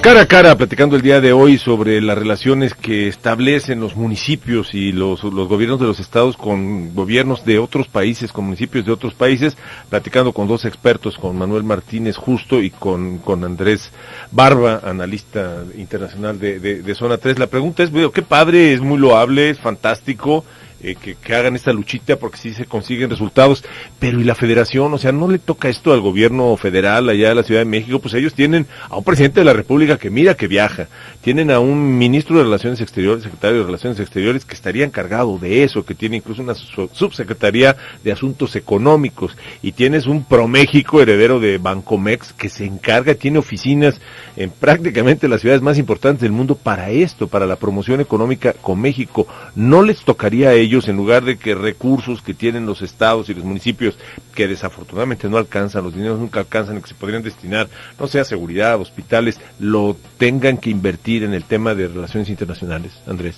Cara a cara, platicando el día de hoy sobre las relaciones que establecen los municipios y los gobiernos de los estados con gobiernos de otros países, con municipios de otros países, platicando con dos expertos, con Manuel Martínez Justo y con Andrés Barba, analista internacional de Zona 3. La pregunta es, qué padre, es muy loable, es fantástico, que hagan esta luchita porque sí se consiguen resultados, pero ¿y la federación? O sea, ¿no le toca esto al gobierno federal allá de la Ciudad de México? Pues ellos tienen a un presidente de la República que mira que viaja, tienen a un ministro de Relaciones Exteriores, secretario de Relaciones Exteriores que estaría encargado de eso, que tiene incluso una subsecretaría de Asuntos Económicos, y tienes un ProMéxico heredero de Bancomex que se encarga, tiene oficinas en prácticamente las ciudades más importantes del mundo para esto, para la promoción económica con México. ¿No les tocaría a ellos, en lugar de que recursos que tienen los estados y los municipios, que desafortunadamente no alcanzan, los dineros nunca alcanzan, y que se podrían destinar, no sé, a seguridad, hospitales, lo tengan que invertir en el tema de relaciones internacionales? Andrés.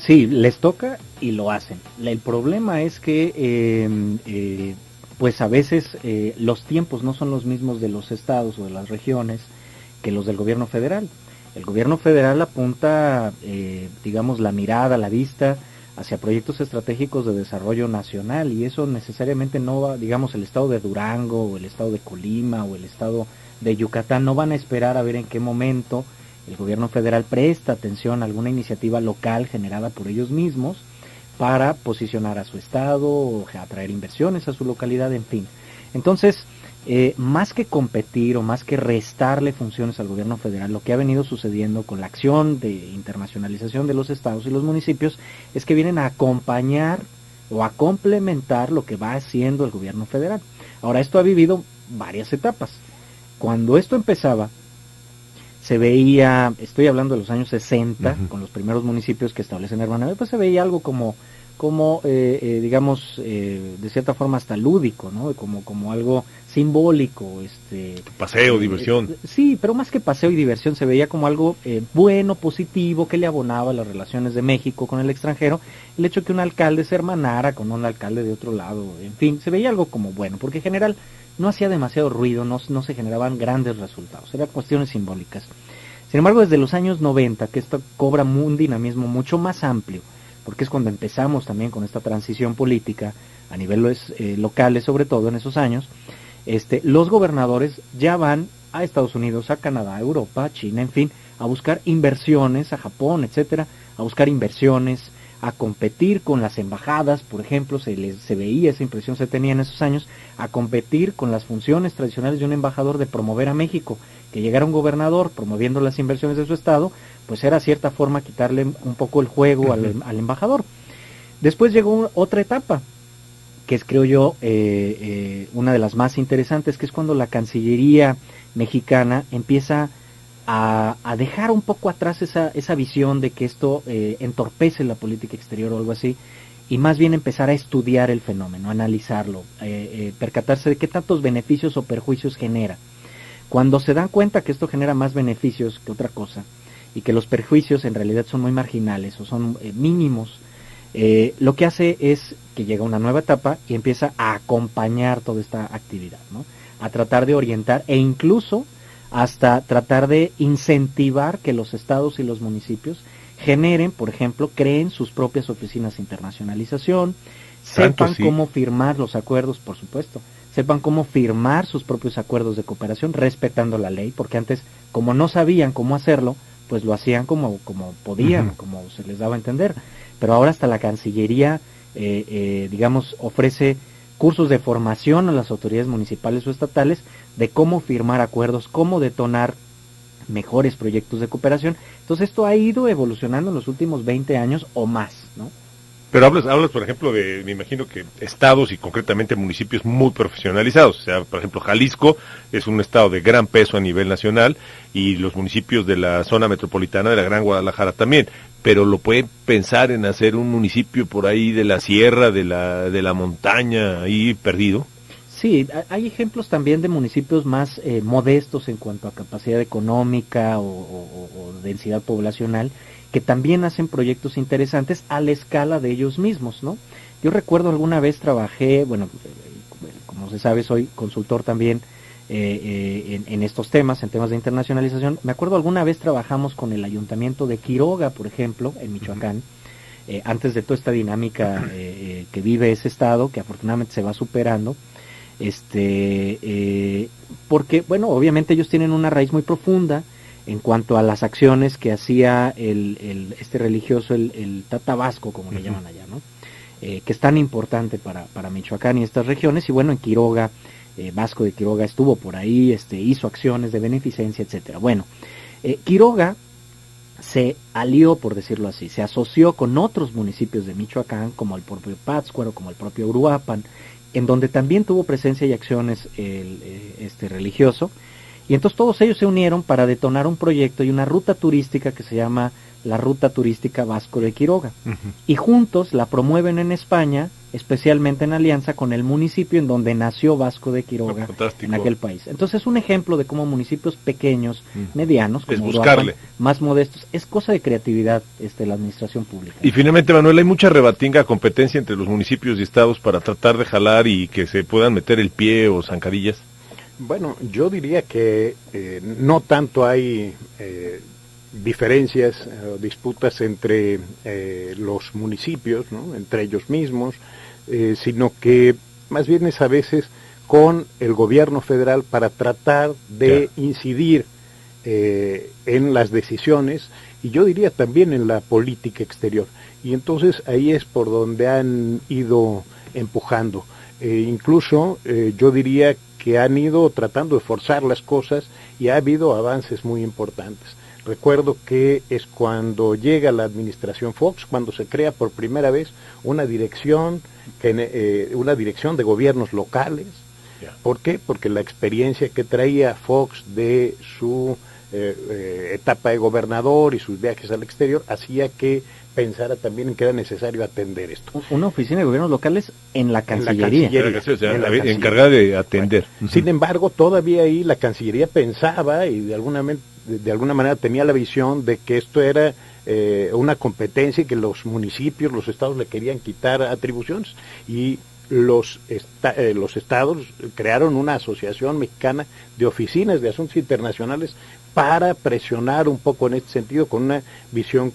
Sí, les toca y lo hacen. El problema es que pues a veces los tiempos no son los mismos de los estados o de las regiones que los del gobierno federal. El gobierno federal apunta, digamos, la mirada, la vista hacia proyectos estratégicos de desarrollo nacional, y eso necesariamente no va, digamos, el estado de Durango o el estado de Colima o el estado de Yucatán no van a esperar a ver en qué momento el gobierno federal presta atención a alguna iniciativa local generada por ellos mismos para posicionar a su estado o atraer inversiones a su localidad, en fin. Entonces, más que competir o más que restarle funciones al gobierno federal, lo que ha venido sucediendo con la acción de internacionalización de los estados y los municipios es que vienen a acompañar o a complementar lo que va haciendo el gobierno federal. Ahora, esto ha vivido varias etapas. Cuando esto empezaba, se veía, estoy hablando de los años 60, con los primeros municipios que establecen hermandad, pues se veía algo como digamos, de cierta forma hasta lúdico, ¿no? Como algo simbólico, paseo, diversión. Sí, pero más que paseo y diversión se veía como algo bueno, positivo, que le abonaba las relaciones de México con el extranjero, el hecho que un alcalde se hermanara con un alcalde de otro lado, en fin, se veía algo como bueno, porque en general no hacía demasiado ruido, no se generaban grandes resultados, eran cuestiones simbólicas. Sin embargo, desde los años 90, que esto cobra un dinamismo mucho más amplio, porque es cuando empezamos también con esta transición política a niveles locales, sobre todo en esos años, los gobernadores ya van a Estados Unidos, a Canadá, a Europa, a China, en fin, a buscar inversiones, a Japón, etcétera, a buscar inversiones, a competir con las embajadas, por ejemplo, se veía, esa impresión se tenía en esos años, a competir con las funciones tradicionales de un embajador de promover a México. Que llegara un gobernador promoviendo las inversiones de su estado, pues era cierta forma quitarle un poco el juego al embajador. Después llegó otra etapa, que es, creo yo, una de las más interesantes, que es cuando la Cancillería mexicana empieza a dejar un poco atrás esa visión de que esto entorpece la política exterior o algo así, y más bien empezar a estudiar el fenómeno, analizarlo, percatarse de qué tantos beneficios o perjuicios genera. Cuando se dan cuenta que esto genera más beneficios que otra cosa, y que los perjuicios en realidad son muy marginales o son mínimos, lo que hace es que llega una nueva etapa y empieza a acompañar toda esta actividad, ¿no? A tratar de orientar e incluso hasta tratar de incentivar que los estados y los municipios generen, por ejemplo, creen sus propias oficinas de internacionalización, sepan cómo firmar los acuerdos, por supuesto, sepan cómo firmar sus propios acuerdos de cooperación respetando la ley, porque antes, como no sabían cómo hacerlo, pues lo hacían como podían, como se les daba a entender. Pero ahora hasta la Cancillería, digamos, ofrece cursos de formación a las autoridades municipales o estatales de cómo firmar acuerdos, cómo detonar mejores proyectos de cooperación. Entonces esto ha ido evolucionando en los últimos 20 años o más, ¿no? Pero hablas, por ejemplo, me imagino que estados y concretamente municipios muy profesionalizados. O sea, por ejemplo, Jalisco es un estado de gran peso a nivel nacional, y los municipios de la zona metropolitana de la Gran Guadalajara también. Pero lo pueden pensar en hacer un municipio por ahí de la sierra, de la montaña, ahí perdido. Sí, hay ejemplos también de municipios más modestos en cuanto a capacidad económica o densidad poblacional, que también hacen proyectos interesantes a la escala de ellos mismos, ¿no? Yo recuerdo alguna vez trabajé, bueno, como se sabe, soy consultor también en estos temas, en temas de internacionalización. Me acuerdo alguna vez trabajamos con el ayuntamiento de Quiroga, por ejemplo, en Michoacán, antes de toda esta dinámica que vive ese estado, que afortunadamente se va superando, porque, bueno, obviamente ellos tienen una raíz muy profunda en cuanto a las acciones que hacía este religioso, el Tata Vasco, como le llaman allá, ¿no? Que es tan importante para Michoacán y estas regiones. Y bueno, en Quiroga, Vasco de Quiroga estuvo por ahí, hizo acciones de beneficencia, etcétera. Bueno, Quiroga se alió, por decirlo así, se asoció con otros municipios de Michoacán, como el propio Pátzcuaro, como el propio Uruapan, en donde también tuvo presencia y acciones este religioso. Y entonces todos ellos se unieron para detonar un proyecto y una ruta turística que se llama la Ruta Turística Vasco de Quiroga. Y juntos la promueven en España, especialmente en alianza con el municipio en donde nació Vasco de Quiroga, en aquel país. Entonces es un ejemplo de cómo municipios pequeños, medianos, como Uruapan, más modestos, es cosa de creatividad la administración pública. Y finalmente, Manuel, hay mucha rebatinga, competencia entre los municipios y estados para tratar de jalar y que se puedan meter el pie o zancadillas. Bueno, yo diría que no tanto hay diferencias o disputas entre los municipios, ¿no?, entre ellos mismos, sino que más bien es a veces con el gobierno federal para tratar de incidir en las decisiones, y yo diría también en la política exterior. Y entonces ahí es por donde han ido empujando. Incluso yo diría que han ido tratando de forzar las cosas y ha habido avances muy importantes. Recuerdo que es cuando llega la administración Fox, cuando se crea por primera vez una dirección de gobiernos locales. ¿Por qué? Porque la experiencia que traía Fox de su etapa de gobernador y sus viajes al exterior hacía que pensara también en que era necesario atender esto. Una oficina de gobiernos locales en la Cancillería. Encargada de atender. Bueno, sin embargo, todavía ahí la Cancillería pensaba y de alguna manera tenía la visión de que esto era una competencia y que los municipios, los estados le querían quitar atribuciones, y los estados crearon una asociación mexicana de oficinas de asuntos internacionales para presionar un poco en este sentido, con una visión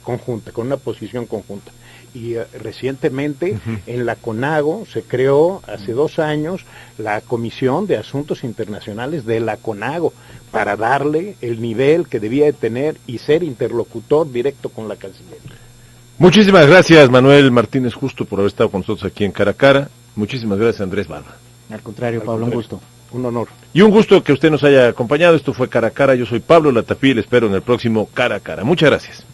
conjunta, con una posición conjunta. Y recientemente en la CONAGO se creó hace 2 años la Comisión de Asuntos Internacionales de la CONAGO, para darle el nivel que debía de tener y ser interlocutor directo con la Cancillería. Muchísimas gracias, Manuel Martínez Justo, por haber estado con nosotros aquí en Cara a Cara. Muchísimas gracias, Andrés Barba. Al contrario, Pablo, un gusto. Un honor. Y un gusto que usted nos haya acompañado. Esto fue Cara a Cara. Yo soy Pablo Latapí y le espero en el próximo Cara a Cara. Muchas gracias.